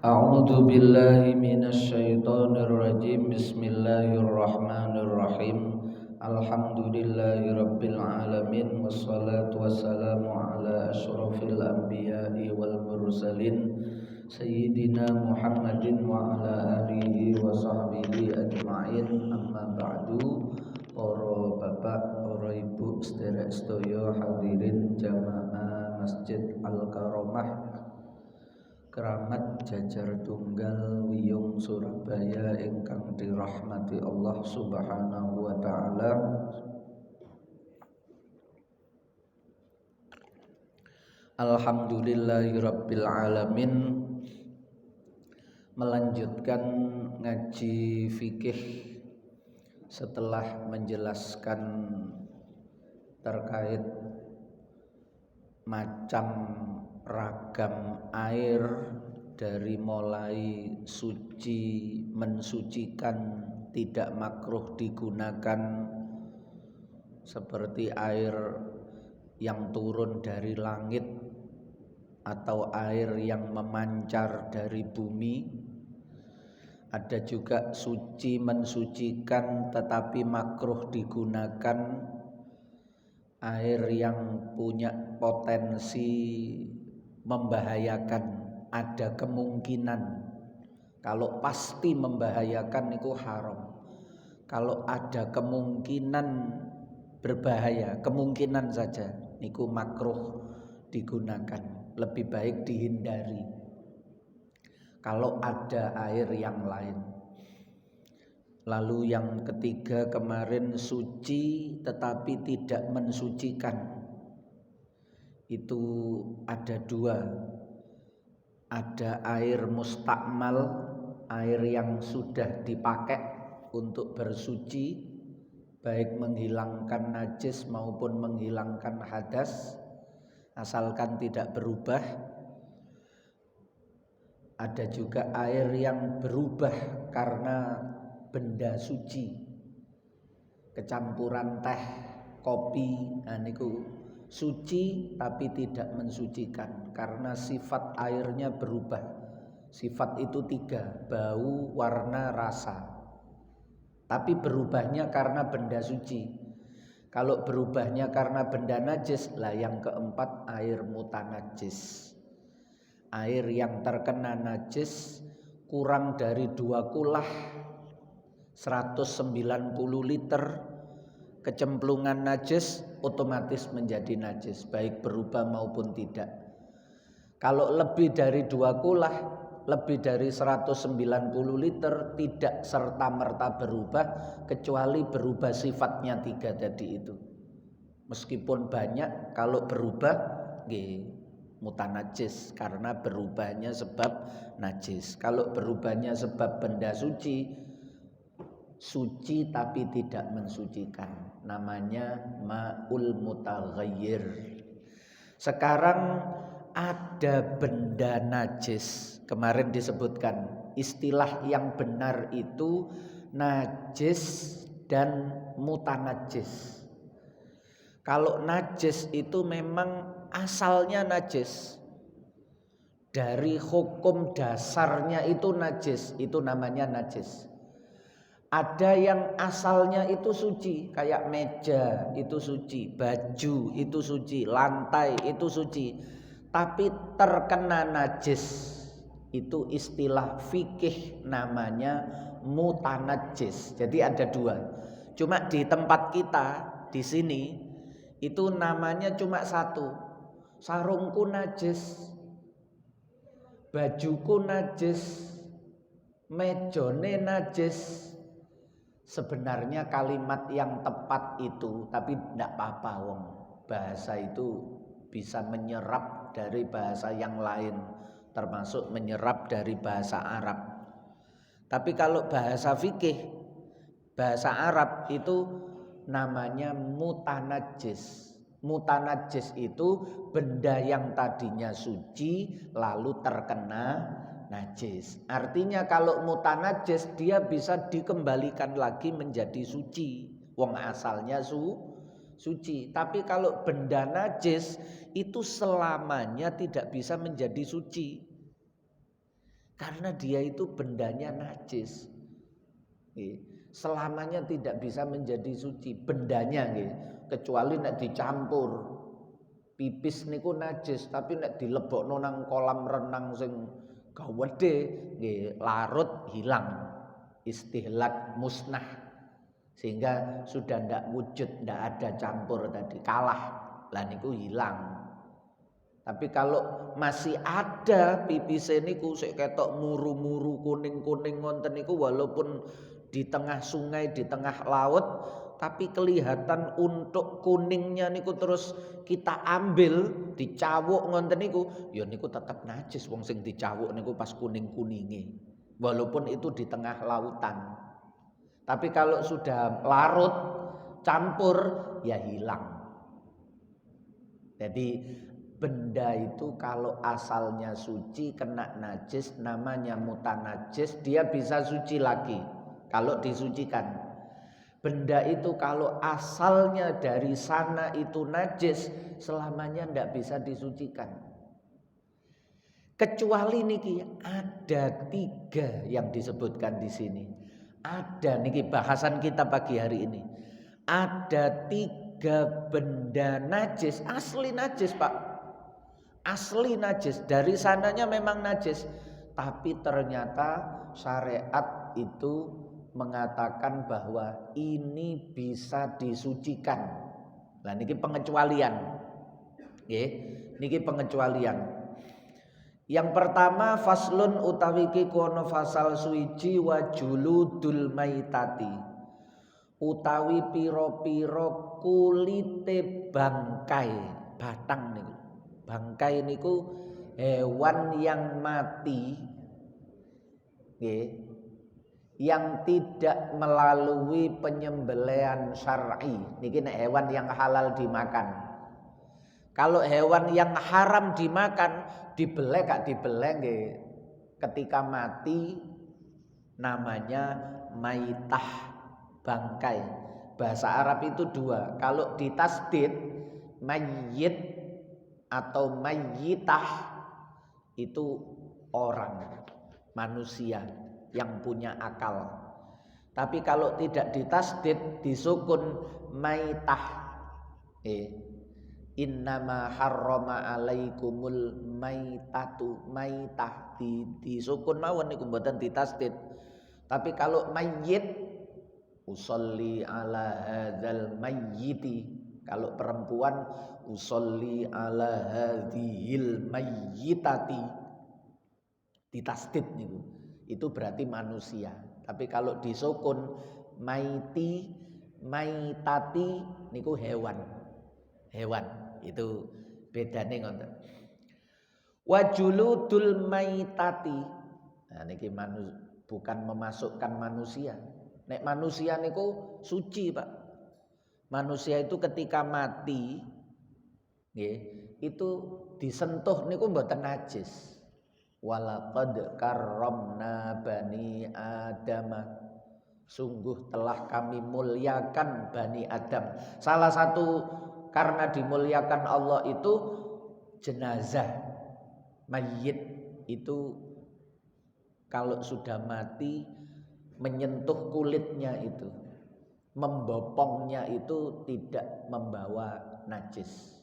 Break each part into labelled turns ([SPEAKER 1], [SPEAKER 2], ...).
[SPEAKER 1] A'udzu billahi minasyaitonir rajim. Bismillahirrahmanirrahim. Alhamdulillahirabbil alamin wassalatu wassalamu ala asyrofil anbiya'i wal mursalin sayyidina Muhammadin wa ala alihi wa sahbihi ajmain. Amma ba'du. Para bapak, para ibu, sedherek sedaya hadirin jamaah Masjid Al-Karomah Keramat Jajar Tunggal Wiyung Surabaya ingkang dirahmati Allah Subhanahu wa taala. Alhamdulillahirabbil alamin. Melanjutkan ngaji fikih setelah menjelaskan terkait macam ragam air dari mulai suci, mensucikan, tidak makruh digunakan, seperti air yang turun dari langit atau air yang memancar dari bumi. Ada juga suci, mensucikan tetapi makruh digunakan, air yang punya potensi membahayakan, ada kemungkinan. Kalau pasti membahayakan itu haram. Kalau ada kemungkinan berbahaya, kemungkinan saja niku makruh digunakan, lebih baik dihindari. Kalau ada air yang lain. Lalu yang ketiga kemarin suci tetapi tidak mensucikan. Itu ada dua. Ada air mustakmal, air yang sudah dipakai untuk bersuci, baik menghilangkan najis maupun menghilangkan hadas, asalkan tidak berubah. Ada juga air yang berubah karena benda suci, kecampuran teh, kopi, niku suci tapi tidak mensucikan karena sifat airnya berubah. Sifat itu tiga, bau, warna, rasa. Tapi berubahnya karena benda suci. Kalau berubahnya karena benda najis, lah yang keempat air mutanajis. Air yang terkena najis kurang dari 2 kulah 190 liter kecemplungan najis otomatis menjadi najis, baik berubah maupun tidak. Kalau lebih dari 2 kulah, lebih dari 190 liter tidak serta-merta berubah, kecuali berubah sifatnya 3 tadi itu. Meskipun banyak, kalau berubah mutanajis karena berubahnya sebab najis. Kalau berubahnya sebab benda suci, suci tapi tidak mensucikan, namanya ma'ul mutaghayyir. Sekarang ada benda najis. Kemarin disebutkan istilah yang benar itu najis dan mutanajis. Kalau najis itu memang asalnya najis, dari hukum dasarnya itu najis, itu namanya najis. Ada yang asalnya itu suci, kayak meja itu suci, baju itu suci, lantai itu suci, tapi terkena najis, itu istilah fikih namanya mutanajis. Jadi ada dua. Cuma di tempat kita di sini itu namanya cuma satu. Sarungku najis, bajuku najis, mejone najis. Sebenarnya kalimat yang tepat itu, tapi tidak apa-apa wong. Bahasa itu bisa menyerap dari bahasa yang lain, termasuk menyerap dari bahasa Arab. Tapi kalau bahasa fikih, bahasa Arab itu namanya mutanajis. Mutanajis itu benda yang tadinya suci lalu terkena najis. Artinya kalau mutanajis dia bisa dikembalikan lagi menjadi suci. Wong asalnya suci. Tapi kalau benda najis itu selamanya tidak bisa menjadi suci. Karena dia itu bendanya najis. Selamanya tidak bisa menjadi suci bendanya nggih, kecuali nek dicampur. Pipis niku najis, tapi nek dilebokno nang kolam renang sing gawedhe nggih larut hilang. Istihlak musnah. Sehingga sudah ndak wujud, ndak ada campur tadi, kalah. Lah niku hilang. Tapi kalau masih ada pipise niku sik ketok muru-muru kuning-kuning ngoten niku walaupun di tengah sungai, di tengah laut, tapi kelihatan untuk kuningnya niku terus kita ambil dicawuk ngoten niku, ya niku tetap najis wong sing dicawuk niku pas kuning-kuninge. Walaupun itu di tengah lautan. Tapi kalau sudah larut, campur, ya hilang. Jadi benda itu kalau asalnya suci kena najis namanya mutanajis, dia bisa suci lagi kalau disucikan. Benda itu kalau asalnya dari sana itu najis selamanya tidak bisa disucikan. Kecuali niki ada 3 yang disebutkan di sini. Ada niki bahasan kita pagi hari ini. Ada 3 benda najis, asli najis Pak. Asli najis, dari sananya memang najis, tapi ternyata syariat itu mengatakan bahwa ini bisa disucikan. Nah niki pengecualian. Nggih, niki pengecualian. Yang pertama faslun utawi ki kono fasal suwiji wa juludul maitati. Utawi pira-pira kulite bangkai, batang niku. Bangkai niku hewan yang mati yang tidak melalui penyembelihan syar'i. Niki nek hewan yang halal dimakan. Kalau hewan yang haram dimakan, dibelek gak dibelek nggih. Ketika mati namanya maitah, bangkai. Bahasa Arab itu 2. Kalau ditasdid mayyit atau mayyitah itu orang, manusia yang punya akal. Tapi kalau tidak ditasdid disukun maitah. Innama harrama alaikumul maitatu, maitah disukun mawon niku mboten ditasdid. Tapi kalau mayyit usolli ala hadzal mayyiti, kalau perempuan usolli ala hadhil mayyitati ditasdid niku. Itu berarti manusia. Tapi kalau disukun maiti, maitati niku hewan. Hewan itu bedane ngoten. Wajuludul maitati. Nah niki bukan memasukkan manusia. Nek manusia niku suci, Pak. Manusia itu ketika mati itu disentuh niku mboten najis. Walaqad karramna bani adama. Sungguh telah kami muliakan Bani Adam. Salah satu karena dimuliakan Allah itu jenazah mayit itu kalau sudah mati menyentuh kulitnya itu, membopongnya itu tidak membawa najis.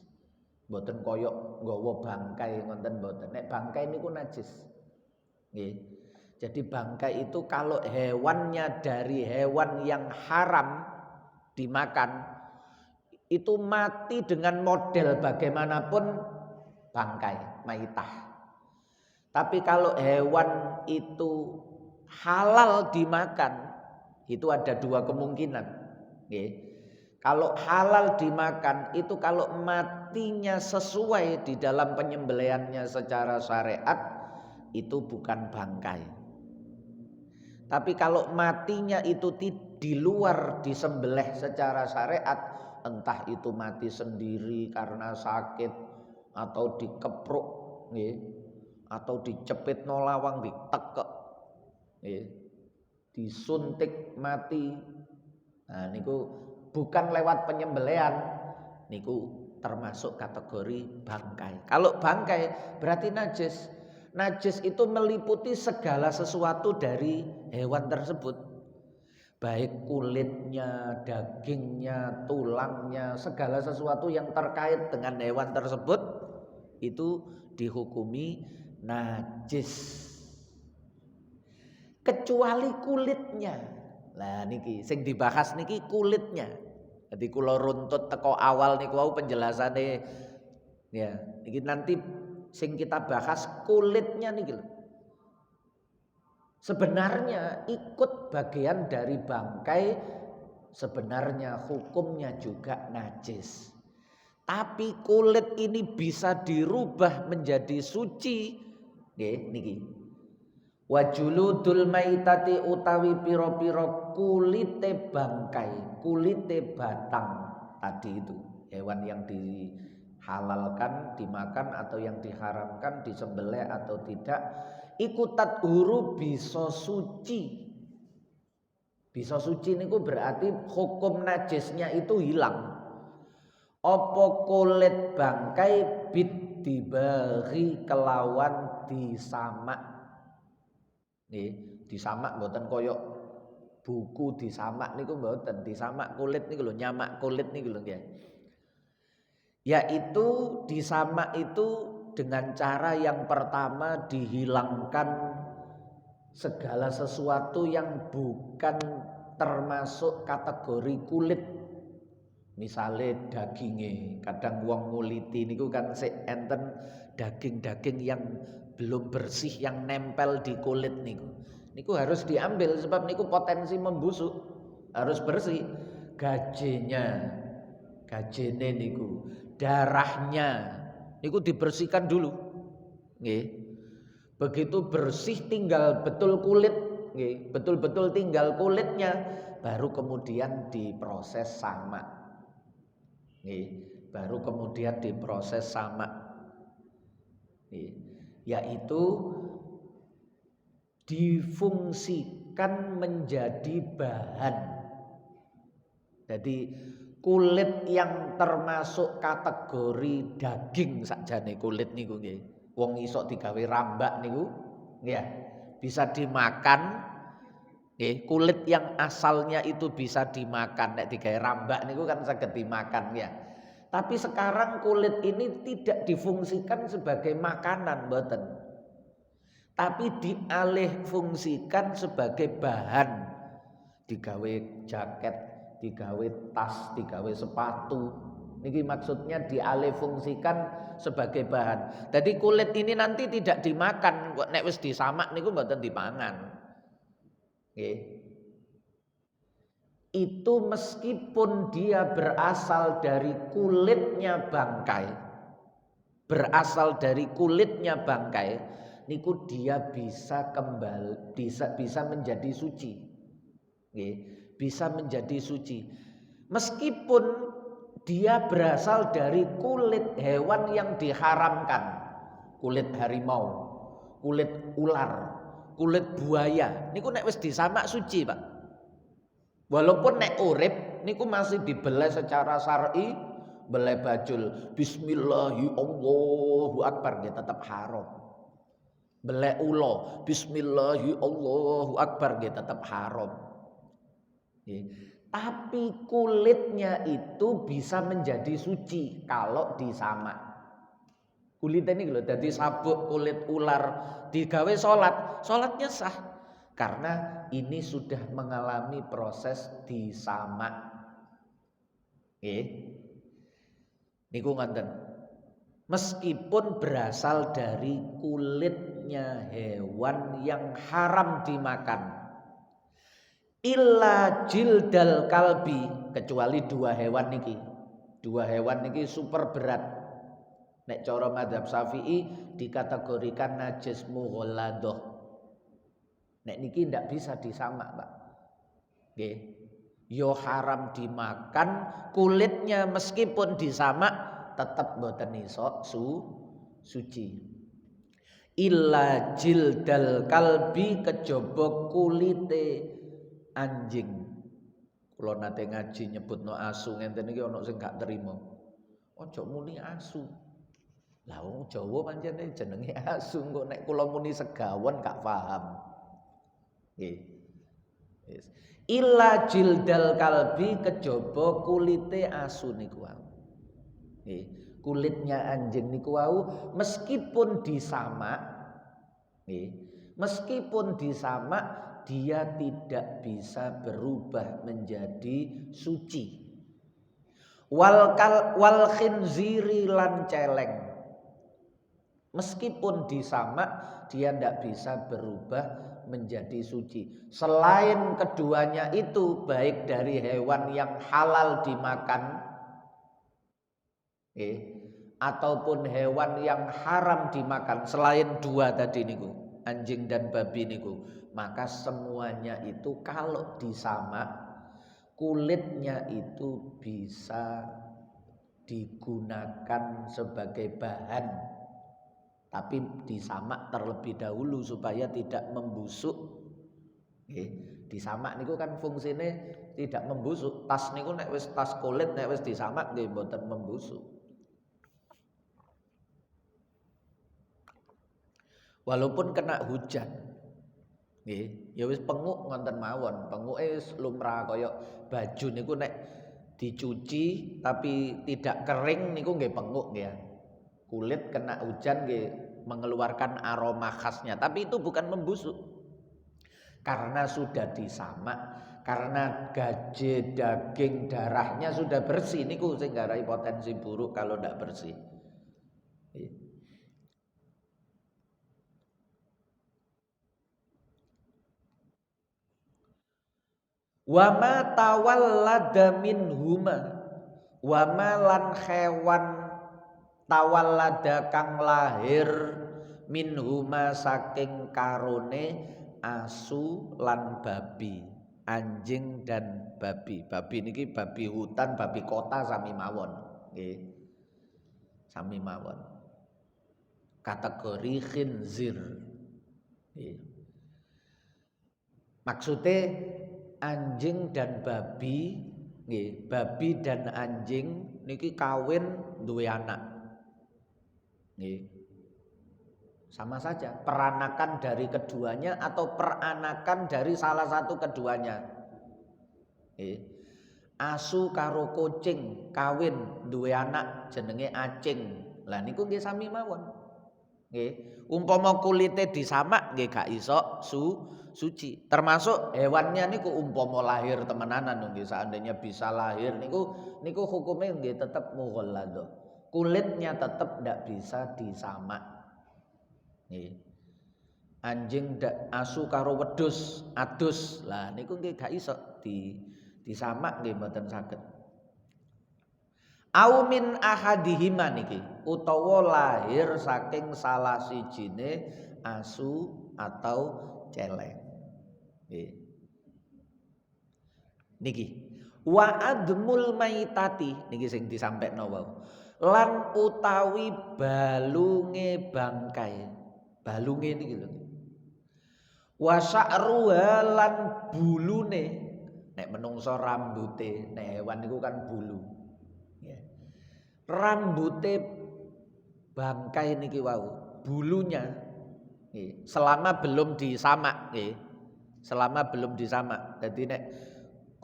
[SPEAKER 1] Mboten koyok nggawa bangkai ngoten mboten. Nek bangkai niku najis. Nggih. Jadi bangkai itu kalau hewannya dari hewan yang haram dimakan itu mati dengan model bagaimanapun bangkai, maitah. Tapi kalau hewan itu halal dimakan itu ada 2 kemungkinan. Nggih. Kalau halal dimakan itu kalau matinya sesuai di dalam penyembelihannya secara syariat itu bukan bangkai. Tapi kalau matinya itu di luar disembelih secara syariat, entah itu mati sendiri karena sakit atau dikepruk atau dicepit nolawang ditekek disuntik mati. Nah niku bukan lewat penyembelihan, niku termasuk kategori bangkai. Kalau bangkai berarti najis. Najis itu meliputi segala sesuatu dari hewan tersebut. Baik kulitnya, dagingnya, tulangnya, segala sesuatu yang terkait dengan hewan tersebut itu dihukumi najis. Kecuali kulitnya. Nah niki sing dibahas niki kulitnya. Jadi kula runtut teko awal niku wau penjelasane ya. Niki nanti sing kita bahas kulitnya niki lho. Sebenarnya ikut bagian dari bangkai, sebenarnya hukumnya juga najis. Tapi kulit ini bisa dirubah menjadi suci. Nggih niki. Wa juludul maitati utawi pira-pira kulite bangkai, kulite batang tadi itu, hewan yang dihalalkan dimakan atau yang diharamkan disembelih atau tidak, ikutat huru bisa suci. Bisa suci niku berarti hukum najisnya itu hilang. Apa kulit bangkai bid dibagi kelawan disamak. Nggih, disamak mboten koyok buku disamak niku mboten, disamak kulit niku lho, nyamak kulit niku lho nggih. Yaitu disamak itu dengan cara yang pertama dihilangkan segala sesuatu yang bukan termasuk kategori kulit. Misalnya dagingnya, kadang wong nguliti niku kan sik enten daging-daging yang belum bersih yang nempel di kulit niku. Niku harus diambil sebab niku potensi membusuk, harus bersih. Gajene niku, darahnya niku dibersihkan dulu. Nggih. Begitu bersih tinggal betul kulit, nggih, betul-betul tinggal kulitnya baru kemudian diproses samak. Nggih, baru kemudian diproses samak. Yaitu difungsikan menjadi bahan. Jadi kulit yang termasuk kategori daging sakjane kulit niku nggih. Wong iso digawe rambak niku nggih, bisa dimakan. Nggih, kulit yang asalnya itu bisa dimakan, nek digawe rambak niku kan saged dimakan ya. Tapi sekarang kulit ini tidak difungsikan sebagai makanan mboten. Tapi dialih fungsikan sebagai bahan. Digawe jaket, digawe tas, digawe sepatu. Niki maksudnya dialih fungsikan sebagai bahan. Jadi kulit ini nanti tidak dimakan, kok nek wis disamak niku mboten dipangan. Nggih. Itu meskipun dia berasal dari kulitnya bangkai, berasal dari kulitnya bangkai, niku dia bisa kembali, bisa menjadi suci, bisa menjadi suci, meskipun dia berasal dari kulit hewan yang diharamkan, kulit harimau, kulit ular, kulit buaya, niku nek wis disamak suci pak. Walaupun nek urip niku masih dibeleh secara syar'i, beleh bajul bismillahi Allahu akbar nggih tetap haram. Beleh ula bismillahi Allahu akbar nggih tetap haram. Nggih. Tapi kulitnya itu bisa menjadi suci kalau disamak. Kulitnya ini lho dadi sabuk kulit ular digawe salatnya sah. Karena ini sudah mengalami proses disamak. Nggih. Niku ngoten. Meskipun berasal dari kulitnya hewan yang haram dimakan. Illa jildal kalbi, kecuali dua hewan niki. Dua hewan niki super berat. Nek cara mazhab Syafi'i dikategorikan najis mughalladah. Nek niki ndak bisa disamak, Pak. Nggih. Yo haram dimakan, kulitnya meskipun disamak tetap mboten iso suci. Illa jildal kalbi, kejaba kulite anjing. Kula nate ngaji nyebutno asu ngenten iki ana sing gak trima. Ojo muni asu. Lah wong Jawa pancen jenenge asu, kok nek kula muni segawon gak paham. Nggih. Wis. Illa jildal kalbi, kejaba kulite asu niku wau. Nggih. Kulitnya anjing niku wau meskipun disamak, nggih. Meskipun disamak dia tidak bisa berubah menjadi suci. Wal khinziri lan celeng. Meskipun disamak dia tidak bisa berubah menjadi suci. Selain keduanya itu baik dari hewan yang halal dimakan ataupun hewan yang haram dimakan, selain dua tadi niku, anjing dan babi niku, maka semuanya itu kalau disamak kulitnya itu bisa digunakan sebagai bahan, tapi disamak terlebih dahulu supaya tidak membusuk. Disamak niku kan fungsine tidak membusuk. Tas niku nek wis tas kulit nek wis disamak nggih mboten membusuk. Walaupun kena hujan, nggih, ya wis penguk ngonten mawon. Penguke wis lumrah kaya baju niku nek dicuci tapi tidak kering niku nggih penguk nggih ya. Kulit kena hujan nggih mengeluarkan aroma khasnya, tapi itu bukan membusuk. Karena sudah disamak, karena gaje, daging, darahnya sudah bersih niku sing garai potensi buruk kalau ndak bersih. Wama tawallada minhuma, wama lan hewan tawallada kang lahir minhuma saking karone asu lan babi, anjing dan babi. Babi niki babi hutan, babi kota sami mawon, nggih. Sami mawon. Kategori khinzir. Nggih. Maksudnya anjing dan babi, nggih, babi dan anjing niki kawin duwe anak. Nggih. Sama saja, peranakan dari keduanya atau peranakan dari salah satu keduanya. Nggih. Asu karo kucing kawin duwe anak jenenge acing. Lah niku nggih sami mawon. Nggih. Umpama kulite disamak nggih gak iso suci. Termasuk hewannya niku umpama lahir temenanan nggih, seandainya bisa lahir niku hukumnya nggih tetep mughalladhah. Kulitnya tetep ndak bisa disamak. Nggih. Anjing asu karo wedhus adus. Lah niku nggih gak iso disamak nggih mboten saged. Au min ahadihima niki utawa lahir saking salah sijine asu atau celeng. Nggih. Niki wa admul maitati niki sing disampekno wau. Lan utawi balunge bangkai. Balunge niki lho. Wa sa'ruha lan bulune. Nek menungso rambute, nek hewan niku kan bulu. Rambute bangkai niki wau, bulunya nggih, selama belum disamak nggih. Selama belum disamak. Jadi nek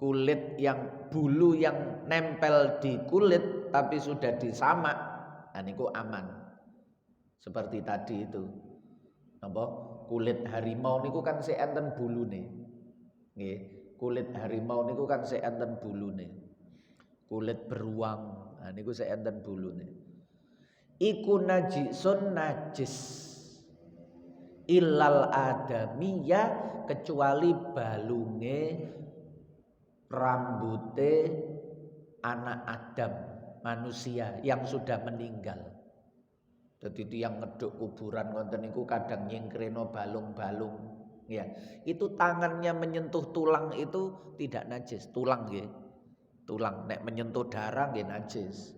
[SPEAKER 1] kulit yang bulu yang nempel di kulit tapi sudah disamak, nah niku aman. Seperti tadi itu. Napa? Kulit harimau niku kan sik enten bulune. Nggih, kulit harimau niku kan sik enten bulune. Kulit beruang, nah niku sik enten bulune. Iku najisun najis. Illal adamiya, kecuali balunge rambute anak Adam, manusia yang sudah meninggal. Jadi yang ngeduk kuburan ngoten niku kadang nyingkreno balung-balung, ya. Itu tangannya menyentuh tulang itu tidak najis, tulang nggih. Tulang nek menyentuh darah nggih najis.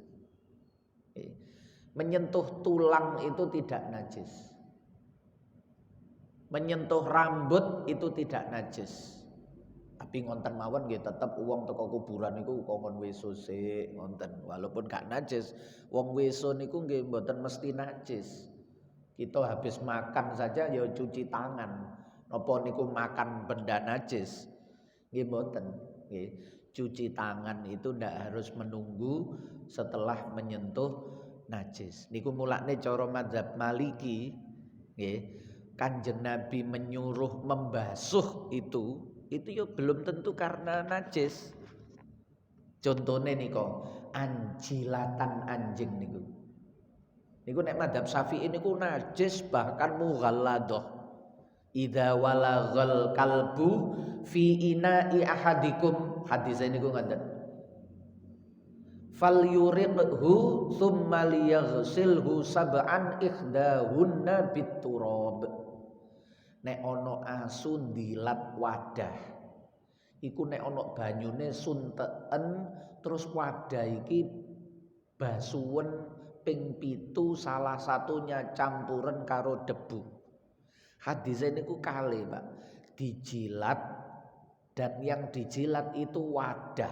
[SPEAKER 1] Menyentuh tulang itu tidak najis. Menyentuh rambut itu tidak najis. Tapi ngonten mawon nggih tetep wong teko kuburan niku kongkon weso sik ngonten. Walaupun gak najis, wong weso niku nggih mboten mesti najis. Kita habis makan saja ya cuci tangan. Napa niku makan benda najis? Nggih mboten, nggih. Cuci tangan itu ndak harus menunggu setelah menyentuh najis. Niku mulane cara mazhab Maliki nggih. Kanjeng Nabi menyuruh membasuh itu ya belum tentu karena najis. Contohnya niko anjilatan anjing niku. Niku nek madzhab Syafi'i niku najis bahkan mughalladah. Idza walaghal kalbu fi ina'i ahadikum, hadis niku ngoten. Falyuriqhu tsumma liyaghsilhu sab'an ikhdahunna biturab. Nek ana asu ndilat wadah iku nek ana banyune sunteken terus wadah iki basuwen ping 7 salah satunya campuren karo debu. Hadis niku kalih, Pak. Dijilat dan yang dijilat itu wadah.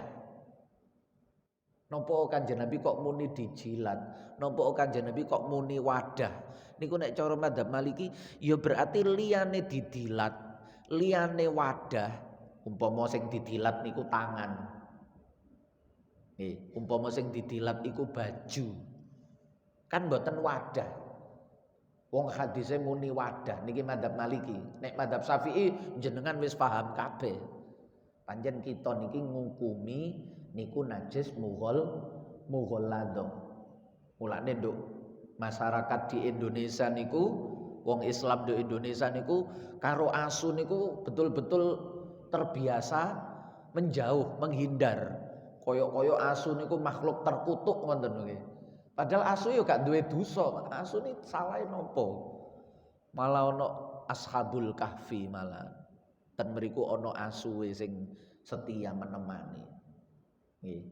[SPEAKER 1] Napa Kanjeng Nabi kok muni dijilat? Napa Kanjeng Nabi kok muni wadah? Niku nek cara madzhab Maliki ya berarti liyane didilat, liyane wadah. Umpama sing didilat niku tangan. Umpama sing didilat iku baju. Kan mboten wadah. Wong hadise muni wadah niki madzhab Maliki. Nek madzhab Syafi'i jenengan wis paham kabeh. Panjen kita niki ngukumi niku najis mughalladha. Mulane nduk masyarakat di Indonesia niku wong Islam di Indonesia niku karo asu niku betul-betul terbiasa menjauh, menghindar. Koyok-koyok asu niku makhluk terkutuk ngoten nggih. Padahal asu yo gak duwe dosa, asu ni salahe nopo? Malah ono Ashabul Kahfi malah. Dan mriku ono asuwe sing setia menemani. Nggih.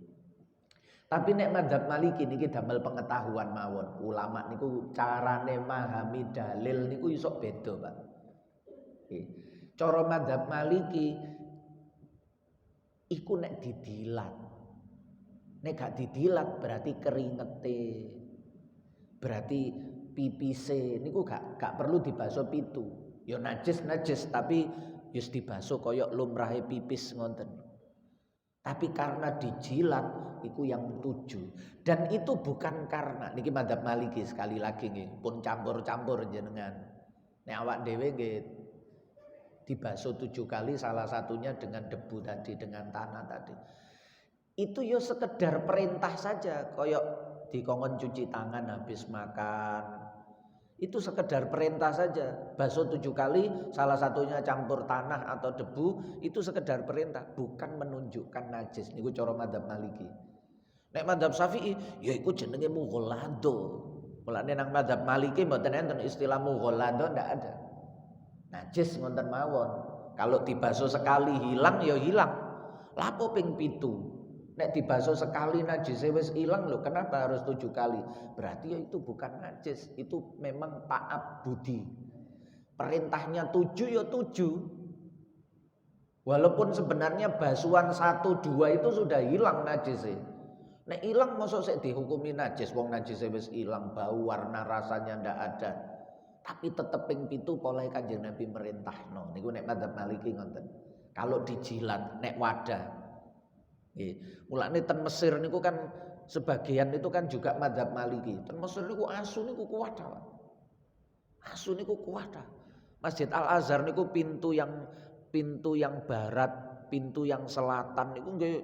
[SPEAKER 1] Tapi nek madzhab Maliki niki damel pengetahuan mawon. Ulama niku carane memahami dalil niku iso beda, Pak. Nggih. Cara madzhab Maliki iku nek didilat. Nek gak didilat berarti keringete. Berarti pipise niku gak perlu dibasuh pitu. Ya najis tapi wis dibasuh kaya lumrahe pipis ngoten. Tapi karena dijilat itu yang 7. Dan itu bukan karena niki madzhab Maliki sekali lagi nggih, pun campur-campur jenengan. Nek awak dhewe nggih dibasuh 7 kali salah satunya dengan debu tadi, dengan tanah tadi. Itu yo sekedar perintah saja, koyok dikongkon cuci tangan habis makan. Itu sekedar perintah saja. Basuh 7 kali, salah satunya campur tanah atau debu, itu sekedar perintah, bukan menunjukkan najis. Niku cara madzhab Maliki. Nek madzhab Syafi'i, ya iku jenenge mughalladha. Mulane nang madzhab Maliki mboten enten istilah mughalladha, ndak ada. Najis ngoten mawon. Kalau dibasuh sekali hilang ya hilang. Lapo ping 7? Nek dibasuh sekali najisnya wis ilang loh, kenapa harus 7 kali? Berarti ya itu bukan najis, itu memang ta'ab budi. Perintahnya 7 ya 7. Walaupun sebenarnya basuhan 1, 2 itu sudah hilang najisnya. Nek ilang mosok sik dihukumi najis, wong najisnya wis ilang, bau, warna, rasanya ndak ada. Tapi tetep ping 7 pola Kanjeng Nabi merintahno. Niku nek madzhab Maliki ngoten. Kalau dijilat nek wadah. Mulane ten Mesir niku kan sebagian itu kan juga madzhab Maliki. Ten Mesir niku asu niku kuwatah. Asu niku kuwatah. Masjid Al Azhar niku pintu yang barat, pintu yang selatan niku nggih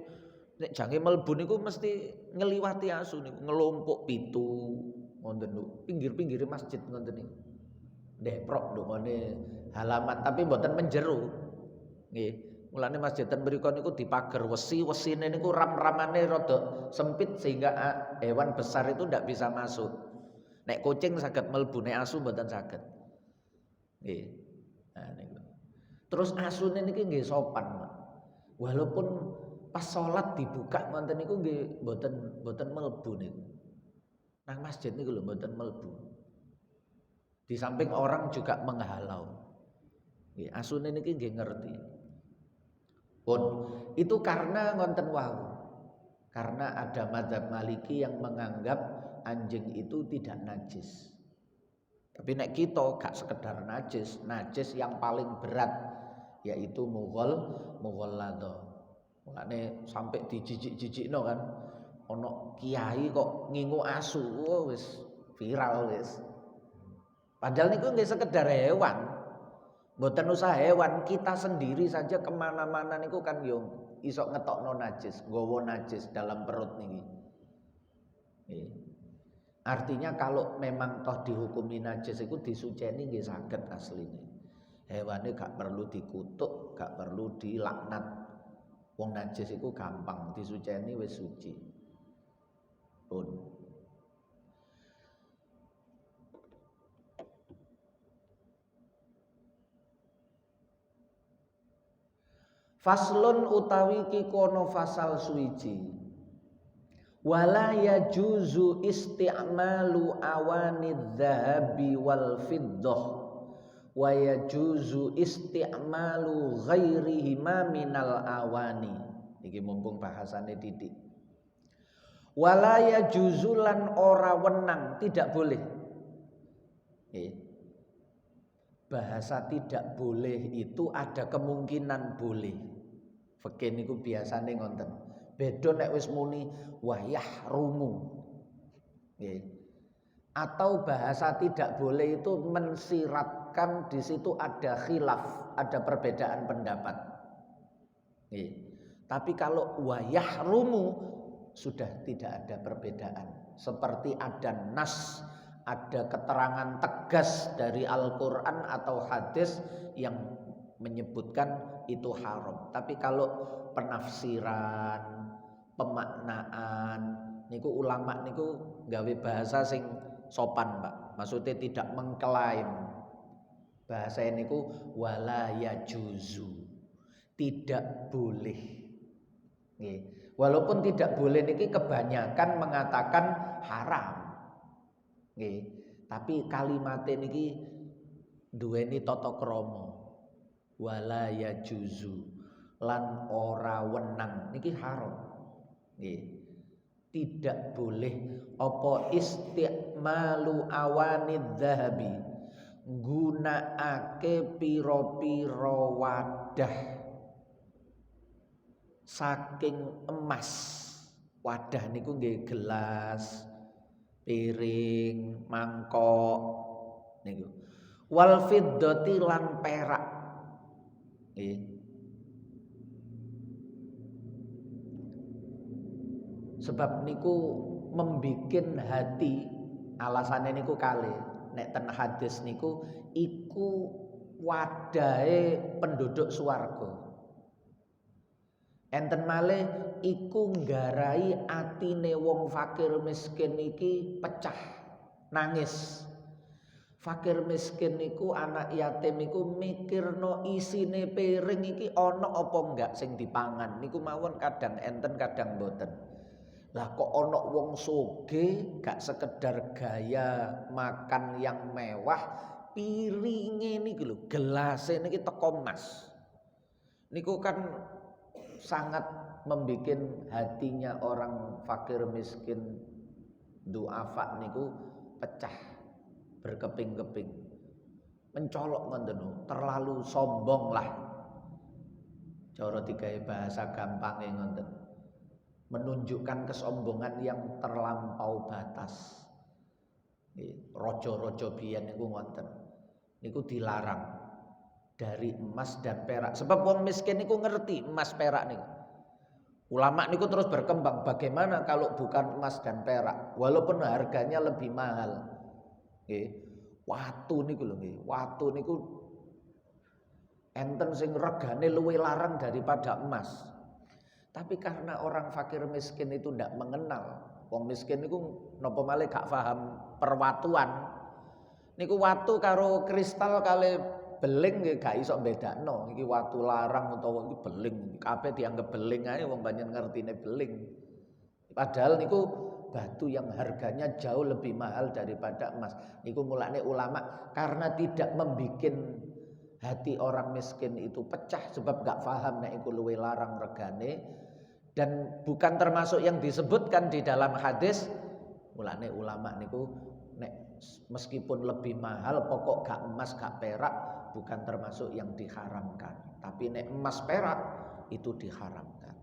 [SPEAKER 1] nek jange mlebu niku mesti ngliwati asu niku, ngelompok pitu ngoten niku. Pinggir-pinggire masjid ngoten niku. Deprok ndongone halaman tapi mboten menjero. Nggih. Mulane masjid ten mriku niku dipager wesine niku ram-ramane rada sempit sehingga hewan besar itu ndak bisa masuk. Nek kucing saged mlebu, nek asu mboten saged. Nggih. Nah niku. Terus asune niki nggih sopan, Pak. Walaupun pas salat dibuka ngoten niku nggih mboten mlebu niku. Nang masjid niku lho mboten mlebu. Di samping orang juga menghalau. Nggih, asune niki nggih ngerti. Pun itu karena ngonten wau. Karena ada mazhab Maliki yang menganggap anjing itu tidak najis. Tapi nek kita gak sekedar najis, najis yang paling berat yaitu mughalladha. Mulane sampai dijijik-jijikno kan. Ono kiai kok ngingu asu, wis viral wis. Padahal niku nggih sekedar hewan. Mboten usah hewan, kita sendiri saja kemana-mana niku kan yo iso ngetokno najis, nggawa najis dalam perut niki. Artinya kalau memang toh dihukumi najis itu disuceni nggih saged asline. Hewane gak perlu dikutuk, gak perlu dilaknat. Wong najis itu gampang disuceni wis suci. Pun Faslun utawi kikono fasal suwiji. Wala yajuzu isti'malu awanid dhahabi wal fiddah wa yajuzu isti'malu ghairihima minal awani. Iki mumpung bahasane titik. Wala yajuzu lan ora wenang, tidak boleh. Bahasa tidak boleh itu ada kemungkinan boleh. Fikih niku biasane ngonten. Beda nek wis muni wayah rumu. Atau bahasa tidak boleh itu mensiratkan di situ ada khilaf, ada perbedaan pendapat. Tapi kalau wayah rumu sudah tidak ada perbedaan. Seperti ada nas, ada keterangan tegas dari Al-Quran atau hadis yang menyebutkan itu haram. Tapi kalau penafsiran, pemaknaan niku ulama niku gawe bahasa sing sopan, Pak. Maksudnya tidak mengklaim. Bahasa niku wala yajuzu. Tidak boleh. Walaupun tidak boleh niki kebanyakan mengatakan haram. Tapi kalimatnya niki duweni tata krama. Wala yajuzu lan ora wenang niki haram. Tidak boleh apa isti'malu awanid dhahabi, gunakake pira-pira wadah saking emas. Wadah niku nggih gelas, piring, mangkok niku. Wal fiddati lan perak. Sebab niku membikin hati, alasane niku kalih. Nek ten hadis niku iku wadahe penduduk swarga. Enten malih iku nggarai atine wong fakir miskin iki pecah, nangis. Fakir miskin niku anak yatim niku mikirno isine piring iki ana apa enggak sing dipangan. Niku mawon kadang enten kadang mboten. Lah kok ana wong sugih gak sekedar gaya makan yang mewah, piringe niki lho, gelase niki teko emas. Niku kan sangat membikin hatinya orang fakir miskin duafa niku pecah, berkeping-keping. Mencolok ngoten, terlalu sombong lah. Cara digawe bahasa gampange ngoten. Menunjukkan kesombongan yang terlampau batas. Rojo-rojo biyen niku ngoten. Niku dilarang dari emas dan perak. Sebab wong miskin niku ngerti emas perak niku. Ulama niku terus berkembang, bagaimana kalau bukan emas dan perak, walaupun harganya lebih mahal. Watu niku lho nggih. Watu niku enten sing regane luwih larang daripada emas. Tapi karena orang fakir miskin itu ndak mengenal, wong miskin niku napa malih gak paham perwatuan. Niku watu karo kristal kali beling nggih gak iso bedakno. Iki watu larang utawa iki beling. Kabeh dianggap beling ae wong banyak ngertine beling. Padahal niku batu yang harganya jauh lebih mahal daripada emas. Niku mulane ulama karena tidak membikin hati orang miskin itu pecah sebab gak paham nek iku luwe larang regane, dan bukan termasuk yang disebutkan di dalam hadis. Mulane ulama niku nek meskipun lebih mahal pokok gak emas gak perak bukan termasuk yang diharamkan, tapi nek emas perak itu diharamkan.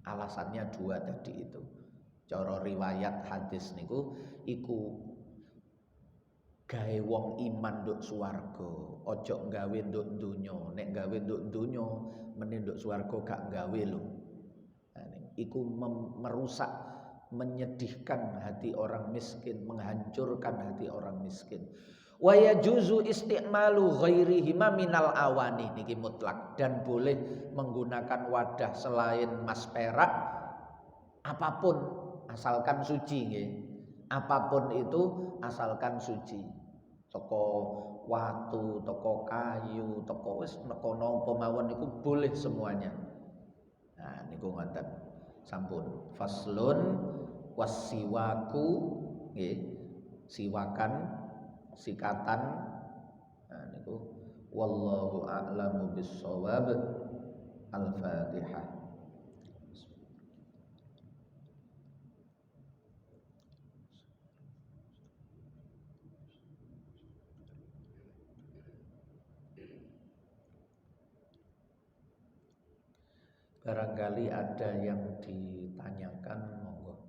[SPEAKER 1] Alasannya dua tadi itu. Cara riwayat hadis niku iku gawe wong iman nduk swarga, ojo gawe nduk donya. Nek gawe nduk donya mending nduk swarga gak gawe lho. Nah, iku merusak, menyedihkan hati orang miskin, menghancurkan hati orang miskin. Wa yajuzu isti'malu ghairihima minal awani niki mutlak, dan boleh menggunakan wadah selain emas perak apapun asalkan suci nggih. Apapun itu asalkan suci. Toko watu, toko kayu, toko wis toko napa mawon niku boleh semuanya. Nah niku ngoten. Sampun. Faslun wasiwaku nggih. Siwakan, sikatan. Nah niku wallahu a'lamu bissawab. Al-Fatihah. Barangkali ada yang ditanyakan, monggo.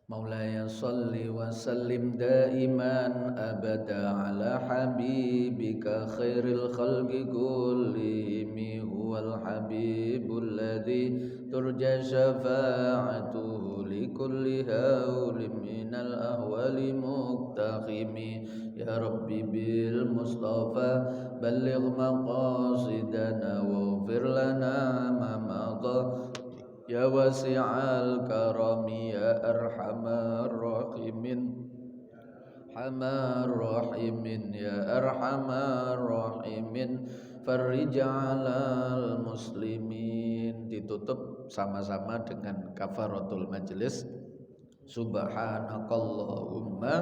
[SPEAKER 1] Maulaya salli wa sallim daiman abada ala habibika khairil khalqi kullihim huwal habibul ladzi turja syafa'atuhu likulli hawlim minal ahwali muqtakhimi ya rabbi bil mustafa balligh maqasidana waghfir lana ma madha ya wasi'al karami ya arhamar rahimin hamar rahimin ya arhamar rahimin farij 'alal muslimin. Ditutup sama-sama dengan kafaratul majlis. Subhanakallahumma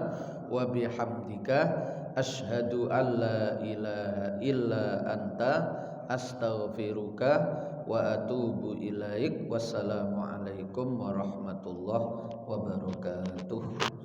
[SPEAKER 1] wa bihamdika asyhadu an la ilaha illa anta astaghfiruka wa atubu ilaik. Wassalamualaikum warahmatullahi wabarakatuh.